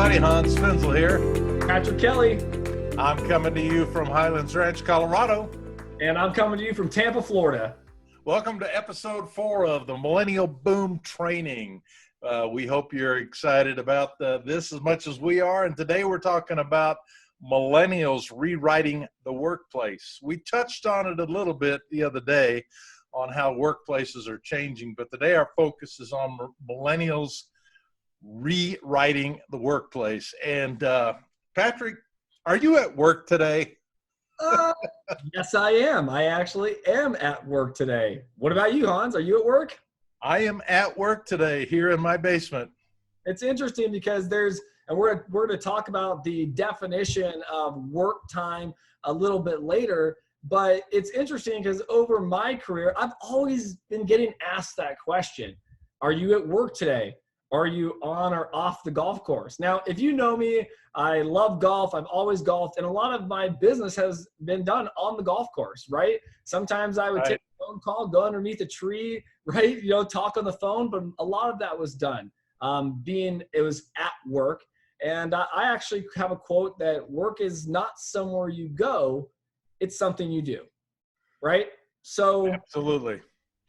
Howdy, Hans Finzel here. Patrick Kelly. I'm coming to you from Highlands Ranch, Colorado. And I'm coming to you from Tampa, Florida. Welcome to episode 4 of the Millennial Boom Training. We hope you're excited about this as much as we are. And today we're talking about millennials rewriting the workplace. We touched on it a little bit the other day on how workplaces are changing, but today our focus is on millennials rewriting the workplace. And Patrick, are you at work today? Yes, I am. I actually am at work today. What about you, Hans? Are you at work? I am at work today here in my basement. It's interesting because we're going to talk about the definition of work time a little bit later, but it's interesting because over my career, I've always been getting asked that question. Are you at work today? Are you on or off the golf course? Now, if you know me, I love golf. I've always golfed, and a lot of my business has been done on the golf course, right? Sometimes I would take a phone call, go underneath a tree, right? Talk on the phone, but a lot of that was done it was at work. And I actually have a quote that work is not somewhere you go, it's something you do, right? So absolutely,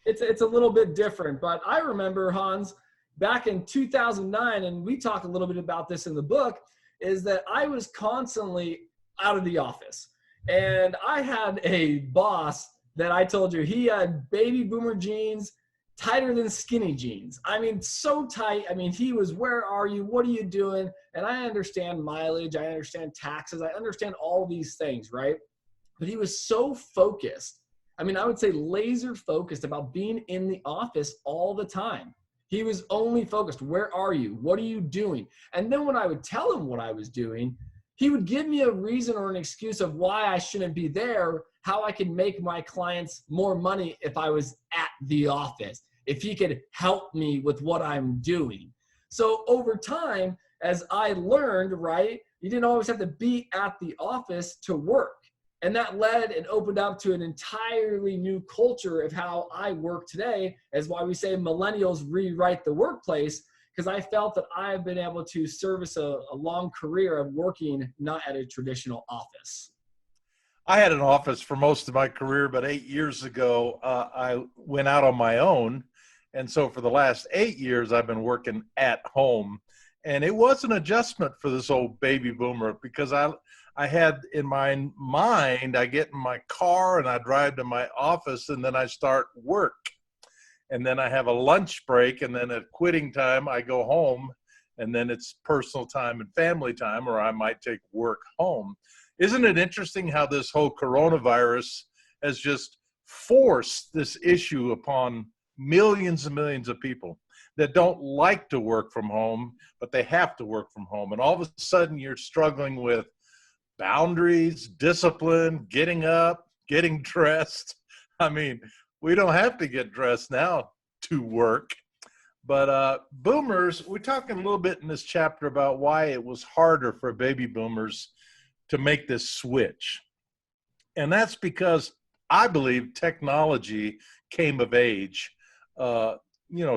it's a little bit different. But I remember, Hans, back in 2009, and we talk a little bit about this in the book, is that I was constantly out of the office. And I had a boss that I told you, he had baby boomer jeans, tighter than skinny jeans. I mean, so tight. I mean, he was, where are you? What are you doing? And I understand mileage. I understand taxes. I understand all these things, right? But he was so focused. I mean, I would say laser focused about being in the office all the time. He was only focused. Where are you? What are you doing? And then when I would tell him what I was doing, he would give me a reason or an excuse of why I shouldn't be there, how I could make my clients more money if I was at the office, if he could help me with what I'm doing. So over time, as I learned, right, you didn't always have to be at the office to work. And that led and opened up to an entirely new culture of how I work today, is why we say millennials rewrite the workplace, because I felt that I've been able to service a long career of working not at a traditional office. I had an office for most of my career, but 8 years ago, I went out on my own. And so for the last 8 years, I've been working at home. And it was an adjustment for this old baby boomer, because I had in my mind, I get in my car and I drive to my office, and then I start work. And then I have a lunch break, and then at quitting time, I go home, and then it's personal time and family time, or I might take work home. Isn't it interesting how this whole coronavirus has just forced this issue upon millions and millions of people that don't like to work from home, but they have to work from home. And all of a sudden you're struggling with boundaries, discipline, getting up, getting dressed. I mean, we don't have to get dressed now to work. But boomers, we're talking a little bit in this chapter about why it was harder for baby boomers to make this switch. And that's because I believe technology came of age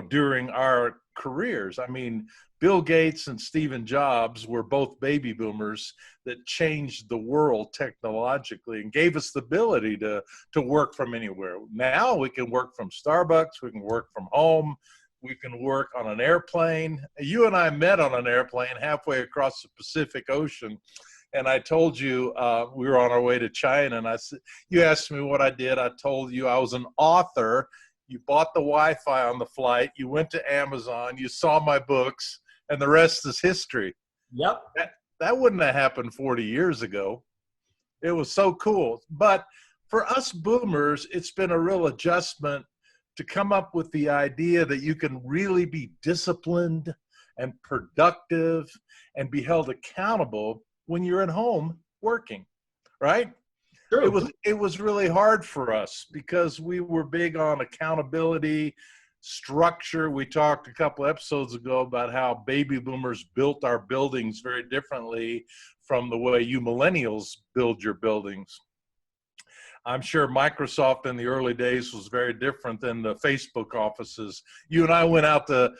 during our careers. I mean, Bill Gates and Steve Jobs were both baby boomers that changed the world technologically and gave us the ability to work from anywhere. Now we can work from Starbucks, we can work from home, we can work on an airplane. You and I met on an airplane halfway across the Pacific Ocean. And I told you we were on our way to China, and you asked me what I did. I told you I was an author. You bought the Wi-Fi on the flight. You went to Amazon. You saw my books, and the rest is history. Yep. That wouldn't have happened 40 years ago. It was so cool. But for us boomers, it's been a real adjustment to come up with the idea that you can really be disciplined and productive and be held accountable when you're at home working, right? True. It was really hard for us because we were big on accountability, structure. We talked a couple episodes ago about how baby boomers built our buildings very differently from the way you millennials build your buildings. I'm sure Microsoft in the early days was very different than the Facebook offices. You and I went out to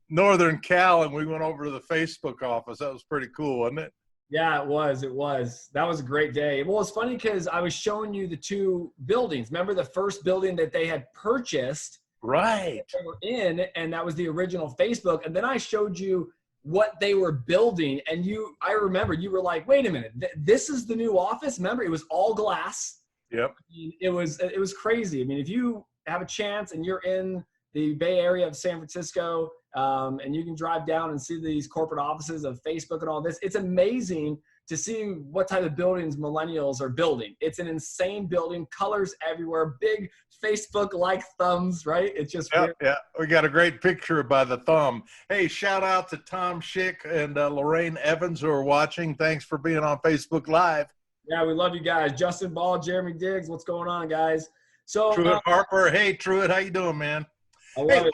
Northern Cal and we went over to the Facebook office. That was pretty cool, wasn't it? Yeah, it was. It was. That was a great day. Well, it's funny because I was showing you the two buildings. Remember the first building that they had purchased? Right. They were in, and that was the original Facebook. And then I showed you what they were building. And I remember you were like, wait a minute, this is the new office? Remember, it was all glass. Yep. I mean, it was crazy. I mean, if you have a chance and you're in the Bay Area of San Francisco, and you can drive down and see these corporate offices of Facebook and all this, it's amazing to see what type of buildings millennials are building. It's an insane building, colors everywhere, big Facebook-like thumbs, right? It's just weird. Yeah. We got a great picture by the thumb. Hey, shout out to Tom Schick and Lorraine Evans who are watching. Thanks for being on Facebook Live. Yeah, we love you guys. Justin Ball, Jeremy Diggs, what's going on, guys? So Truett Harper. Hey, Truett, how you doing, man? Hey,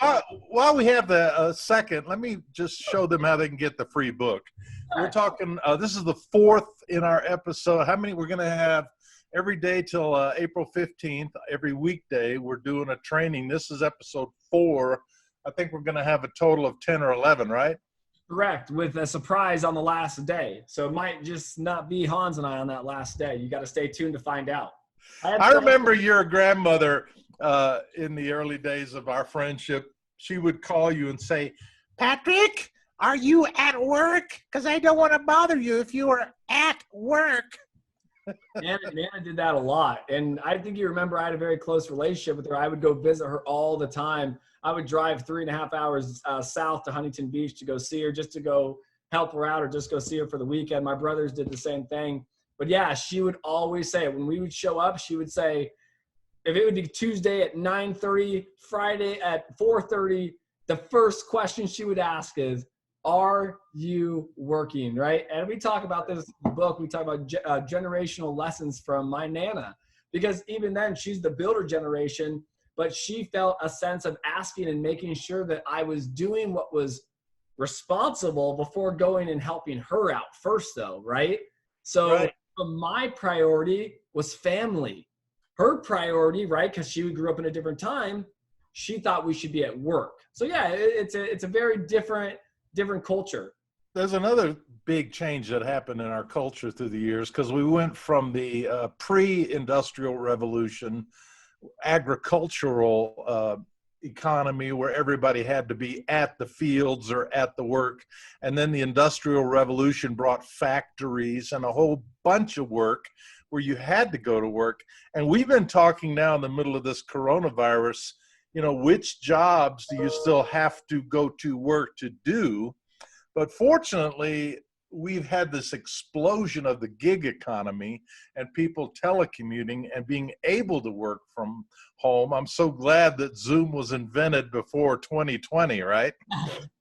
while we have the second, let me just show them how they can get the free book. We're talking, this is the fourth in our episode. How many we're going to have every day till April 15th, every weekday. We're doing a training. This is episode 4. I think we're going to have a total of 10 or 11, right? Correct, with a surprise on the last day. So it might just not be Hans and I on that last day. You got to stay tuned to find out. I remember your grandmother in the early days of our friendship. She would call you and say, Patrick, are you at work? Because I don't want to bother you if you are at work. Nana did that a lot. And I think you remember I had a very close relationship with her. I would go visit her all the time. I would drive 3.5 hours south to Huntington Beach to go see her, just to go help her out or just go see her for the weekend. My brothers did the same thing. But yeah, she would always say, when we would show up, she would say, if it would be Tuesday at 9:30, Friday at 4:30, the first question she would ask is, are you working, right? And we talk about this in the book. We talk about generational lessons from my Nana, because even then she's the builder generation, but she felt a sense of asking and making sure that I was doing what was responsible before going and helping her out first, though, right? So my priority was family. Her priority, right, because she grew up in a different time, she thought we should be at work. So yeah, it's a very different culture. There's another big change that happened in our culture through the years, because we went from the pre-industrial revolution, agricultural economy where everybody had to be at the fields or at the work. And then the Industrial Revolution brought factories and a whole bunch of work where you had to go to work. And we've been talking now in the middle of this coronavirus, you know, which jobs do you still have to go to work to do? But fortunately, we've had this explosion of the gig economy and people telecommuting and being able to work from home. I'm so glad that Zoom was invented before 2020, right?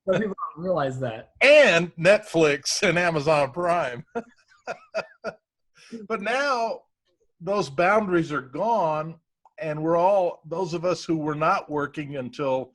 But people don't realize that. And Netflix and Amazon Prime. But now those boundaries are gone, and we're all, those of us who were not working until,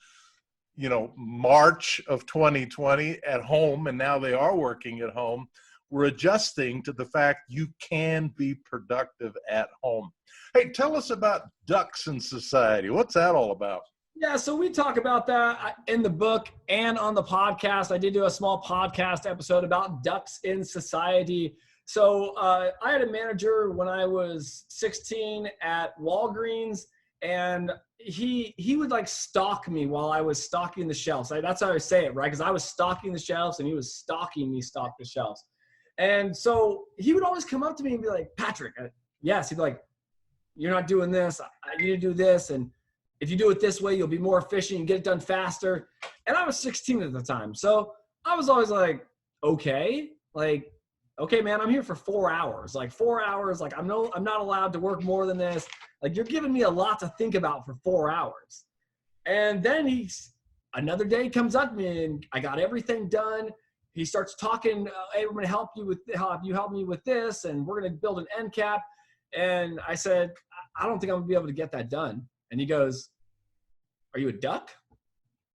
you know, March of 2020 at home, and now they are working at home, we're adjusting to the fact you can be productive at home. Hey, tell us about ducks in society. What's that all about? Yeah, so we talk about that in the book and on the podcast. I did do a small podcast episode about ducks in society. So I had a manager when I was 16 at Walgreens, and he would like stalk me while I was stocking the shelves. That's how I say it, right? Because I was stocking the shelves and he was stalking me stock the shelves. And so he would always come up to me and be like, Patrick, yes. He'd be like, you're not doing this. I need to do this. And if you do it this way, you'll be more efficient and get it done faster. And I was 16 at the time. So I was always like, okay, man, I'm here for 4 hours. Like 4 hours, like I'm not allowed to work more than this. Like, you're giving me a lot to think about for 4 hours. And then another day comes up to me and I got everything done. He starts talking, hey, we're going to help you help me with this, and we're going to build an end cap. And I said, I don't think I'm going to be able to get that done. And he goes, are you a duck?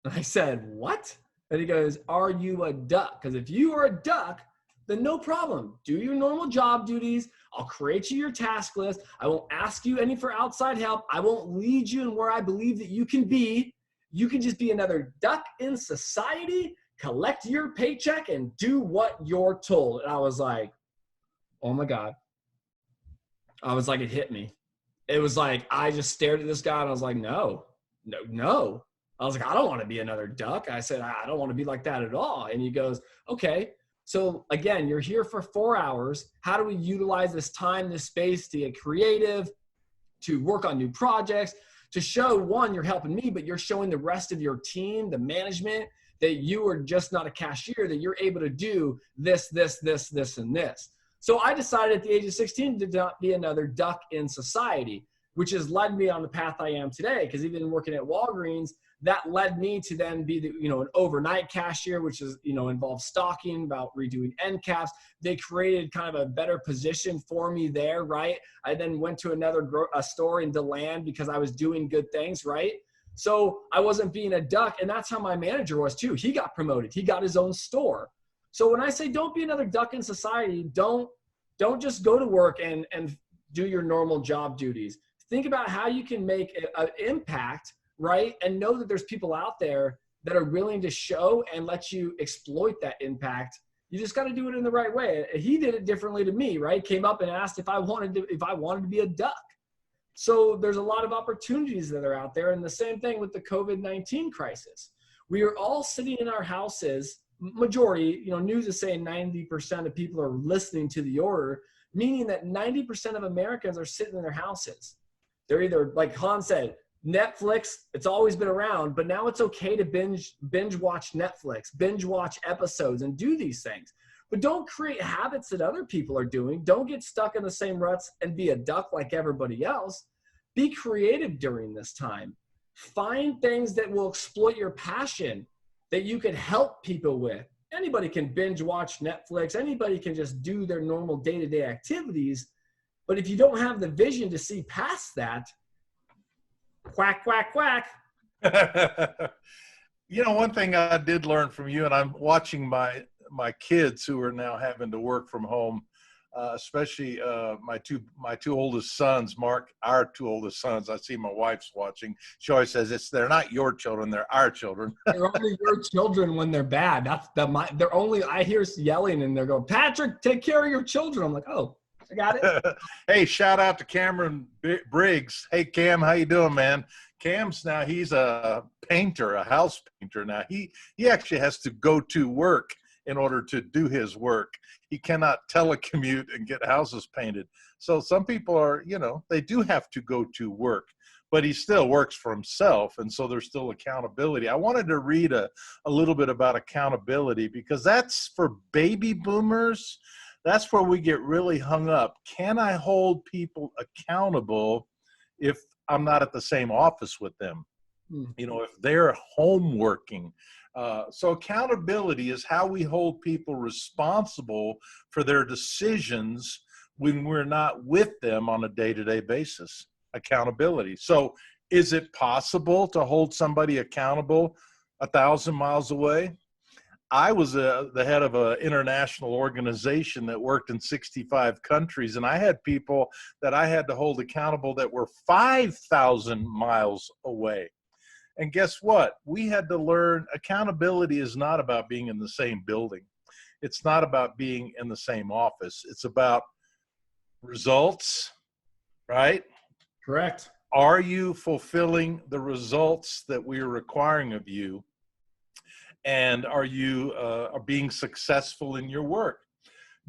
And I said, what? And he goes, are you a duck? Because if you are a duck, then no problem. Do your normal job duties. I'll create you your task list. I won't ask you any for outside help. I won't lead you in where I believe that you can be. You can just be another duck in society, collect your paycheck, and do what you're told. And I was like, oh my God. I was like, it hit me. It was like, I just stared at this guy and I was like, no. I was like, I don't want to be another duck. I said, I don't want to be like that at all. And he goes, okay. So again, you're here for 4 hours. How do we utilize this time, this space to get creative, to work on new projects, to show, one, you're helping me, but you're showing the rest of your team, the management, that you are just not a cashier, that you're able to do this, and this. So I decided at the age of 16 to not be another duck in society, which has led me on the path I am today. Because even working at Walgreens, that led me to then be an overnight cashier, which is, involves stocking, about redoing end caps. They created kind of a better position for me there, right? I then went to a store in DeLand because I was doing good things, right? So I wasn't being a duck, and that's how my manager was too. He got promoted. He got his own store. So when I say don't be another duck in society, don't just go to work and do your normal job duties. Think about how you can make an impact, right? And know that there's people out there that are willing to show and let you exploit that impact. You just got to do it in the right way. He did it differently to me, right? Came up and asked if I wanted to be a duck. So there's a lot of opportunities that are out there. And the same thing with the COVID-19 crisis. We are all sitting in our houses. Majority, news is saying 90% of people are listening to the order, meaning that 90% of Americans are sitting in their houses. They're either, like Hans said, Netflix, it's always been around, but now it's okay to binge watch Netflix, binge watch episodes and do these things. But don't create habits that other people are doing. Don't get stuck in the same ruts and be a duck like everybody else. Be creative during this time. Find things that will exploit your passion that you can help people with. Anybody can binge watch Netflix. Anybody can just do their normal day-to-day activities. But if you don't have the vision to see past that, quack, quack, quack. One thing I did learn from you, and I'm watching my kids who are now having to work from home, especially my two oldest sons, our two oldest sons. I see my wife's watching. She always says they're not your children, they're our children. They're only your children when they're bad. They're only, I hear yelling and they're going, Patrick, take care of your children. I'm like, oh, I got it. Hey, shout out to Cameron Briggs. Hey, Cam, how you doing, man? Cam's now, he's a painter, a house painter. Now he actually has to go to work in order to do his work. He cannot telecommute and get houses painted. So some people are, they do have to go to work, but he still works for himself. And so there's still accountability. I wanted to read a little bit about accountability because that's for baby boomers. That's where we get really hung up. Can I hold people accountable if I'm not at the same office with them? If they're home working. So accountability is how we hold people responsible for their decisions when we're not with them on a day-to-day basis. Accountability. So is it possible to hold somebody accountable 1,000 miles away? I was the head of an international organization that worked in 65 countries, and I had people that I had to hold accountable that were 5,000 miles away. And guess what? We had to learn accountability is not about being in the same building. It's not about being in the same office. It's about results, right? Correct. Are you fulfilling the results that we are requiring of you? And are you being successful in your work?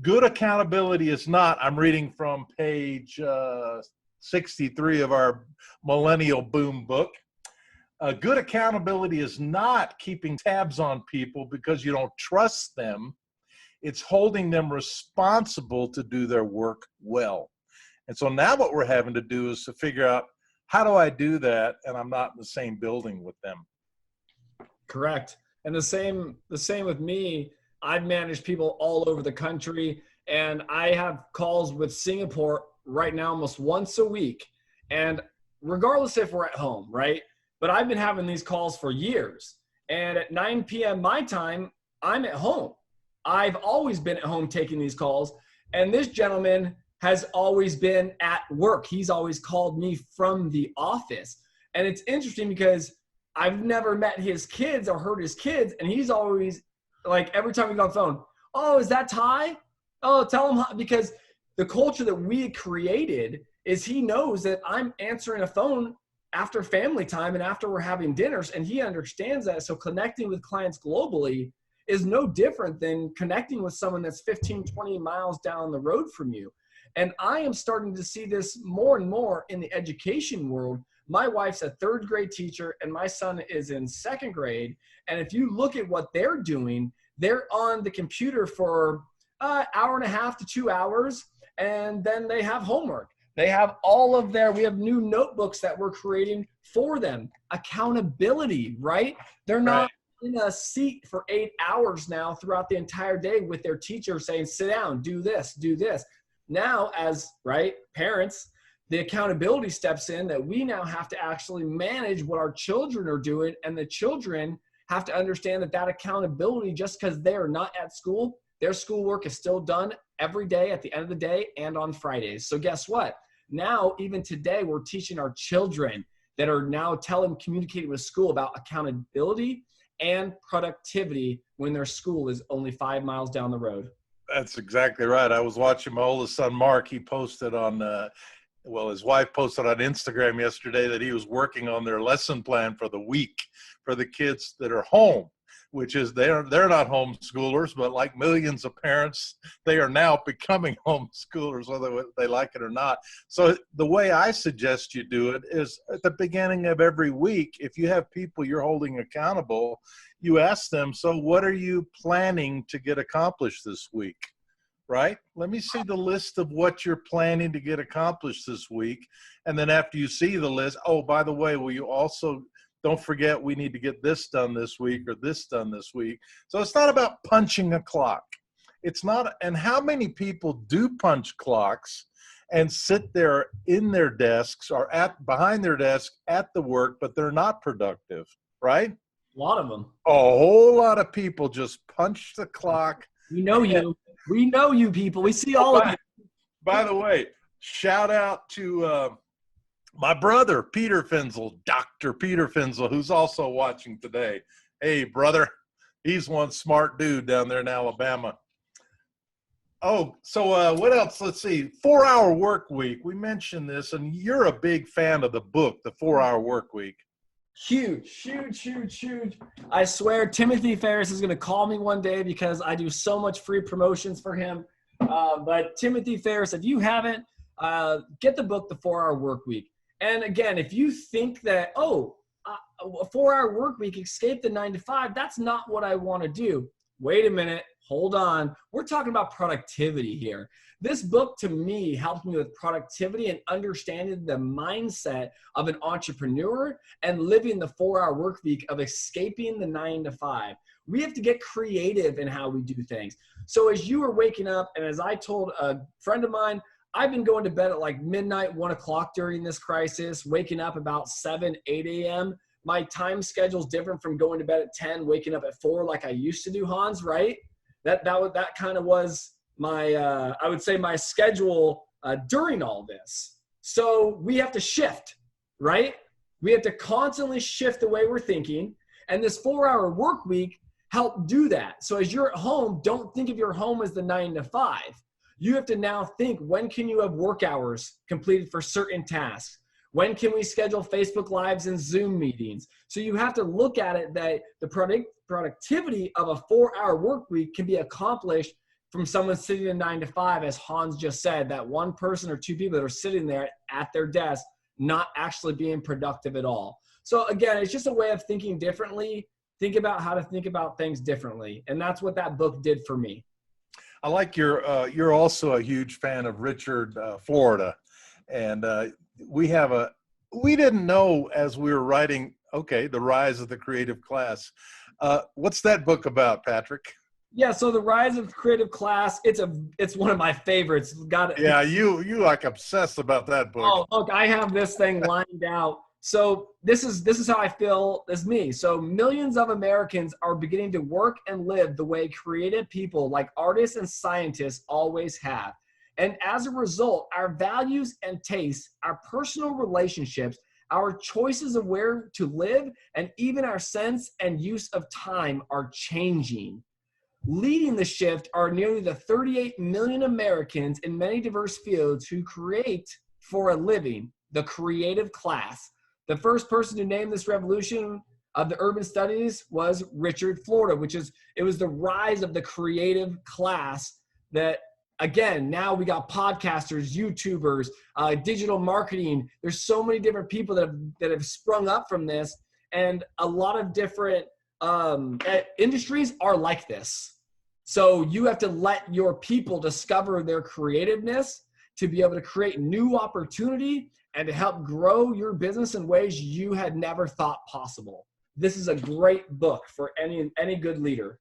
Good accountability is not, I'm reading from page 63 of our Millennial Boom book. Good accountability is not keeping tabs on people because you don't trust them. It's holding them responsible to do their work well. And so now what we're having to do is to figure out, how do I do that and I'm not in the same building with them? Correct. And the same with me. I've managed people all over the country, and I have calls with Singapore right now almost once a week. And regardless if we're at home, right? But I've been having these calls for years. And at 9 p.m. my time, I'm at home. I've always been at home taking these calls. And this gentleman has always been at work. He's always called me from the office. And it's interesting because I've never met his kids or heard his kids. And he's always like, every time we get on the phone, oh, is that Ty? Oh, tell him how, because the culture that we created is he knows that I'm answering a phone after family time and after we're having dinners, and he understands that. So connecting with clients globally is no different than connecting with someone that's 15, 20 miles down the road from you. And I am starting to see this more and more in the education world. My wife's a third grade teacher and my son is in second grade. And if you look at what they're doing, they're on the computer for an hour and a half to 2 hours, and then they have homework. They have all of we have new notebooks that we're creating for them. Accountability, right? They're not in a seat for 8 hours now throughout the entire day with their teacher saying, sit down, do this, do this. Now, as parents, the accountability steps in that we now have to actually manage what our children are doing, and the children have to understand that accountability, just because they are not at school, their schoolwork is still done every day at the end of the day and on Fridays. So guess what? Now, even today, we're teaching our children that are now communicating with school about accountability and productivity when their school is only 5 miles down the road. That's exactly right. I was watching my oldest son, Mark. He posted on, his wife posted on Instagram yesterday that he was working on their lesson plan for the week for the kids that are home, which is they're not homeschoolers, but like millions of parents, they are now becoming homeschoolers, whether they like it or not. So the way I suggest you do it is at the beginning of every week, if you have people you're holding accountable, you ask them, so what are you planning to get accomplished this week, right? Let me see the list of what you're planning to get accomplished this week. And then after you see the list, oh, by the way, will you also don't forget we need to get this done this week or this done this week. So it's not about punching a clock. It's not, and how many people do punch clocks and sit there in their desks or behind their desk at the work, but they're not productive, right? A lot of them. A whole lot of people just punch the clock. We know you. We know you people. We see all of you. By the way, shout out to my brother, Peter Finzel, Dr. Peter Finzel, who's also watching today. Hey, brother, he's one smart dude down there in Alabama. Oh, so what else? Let's see. 4 Hour Workweek. We mentioned this, and you're a big fan of the book, The 4 Hour Workweek. Huge, huge, huge, huge. I swear Timothy Ferriss is going to call me one day because I do so much free promotions for him. But Timothy Ferriss, if you haven't, get the book, The 4 Hour Workweek. And again, if you think that, a 4 Hour Workweek, escape the 9 to 5, that's not what I want to do. Wait a minute. Hold on. We're talking about productivity here. This book, to me, helped me with productivity and understanding the mindset of an entrepreneur and living the 4 Hour Workweek of escaping the 9 to 5. We have to get creative in how we do things. So as you were waking up, and as I told a friend of mine, I've been going to bed at like midnight, 1 o'clock during this crisis, waking up about 7, 8 a.m. My time schedule is different from going to bed at 10, waking up at 4 like I used to do, Hans, right? That kind of was my, I would say my schedule during all this. So we have to shift, right? We have to constantly shift the way we're thinking. And this 4 Hour Workweek helped do that. So as you're at home, don't think of your home as the 9 to 5. You have to now think, when can you have work hours completed for certain tasks? When can we schedule Facebook Lives and Zoom meetings? So you have to look at it that the productivity of a 4 Hour Workweek can be accomplished from someone sitting in 9 to 5, as Hans just said, that one person or two people that are sitting there at their desk, not actually being productive at all. So again, it's just a way of thinking differently. Think about how to think about things differently. And that's what that book did for me. I like you're also a huge fan of Richard Florida. And we didn't know as we were writing, The Rise of the Creative Class. What's that book about, Patrick? Yeah, so The Rise of the Creative Class, it's one of my favorites. Yeah, you like obsessed about that book. Oh, look, I have this thing lined out So this is how I feel as me. So millions of Americans are beginning to work and live the way creative people like artists and scientists always have. And as a result, our values and tastes, our personal relationships, our choices of where to live, and even our sense and use of time are changing. Leading the shift are nearly the 38 million Americans in many diverse fields who create for a living, the creative class. The first person to name this revolution of the urban studies was Richard Florida, it was the rise of the creative class that, again, now we got podcasters, YouTubers, digital marketing. There's so many different people that have sprung up from this, and a lot of different industries are like this. So you have to let your people discover their creativeness to be able to create new opportunity and to help grow your business in ways you had never thought possible. This is a great book for any good leader.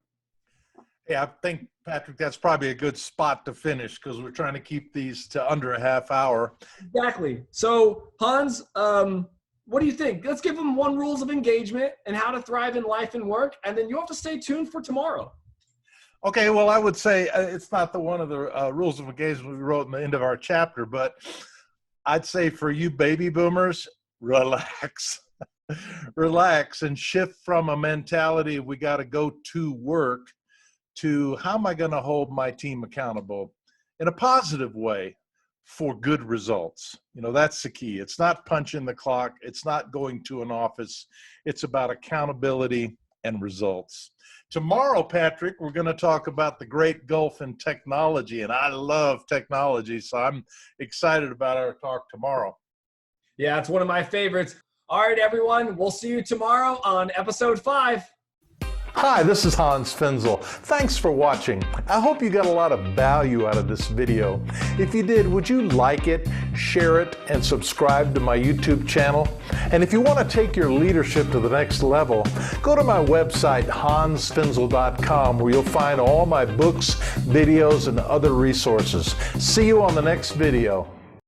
Yeah, I think, Patrick, that's probably a good spot to finish because we're trying to keep these to under a half hour. Exactly. So, Hans, what do you think? Let's give them 1 rules of engagement and how to thrive in life and work, and then you have to stay tuned for tomorrow. Okay, well, I would say it's not the one of the rules of engagement we wrote in the end of our chapter, but I'd say for you baby boomers, relax. Relax and shift from a mentality of we got to go to work to how am I going to hold my team accountable in a positive way for good results. You know, that's the key. It's not punching the clock. It's not going to an office. It's about accountability and results. Tomorrow, Patrick, we're going to talk about the great gulf in technology, and I love technology, so I'm excited about our talk tomorrow. Yeah, it's one of my favorites. All right, everyone, we'll see you tomorrow on episode 5. Hi, this is Hans Finzel. Thanks for watching. I hope you got a lot of value out of this video. If you did, would you like it, share it, and subscribe to my YouTube channel? And if you want to take your leadership to the next level, go to my website, hansfinzel.com, where you'll find all my books, videos, and other resources. See you on the next video.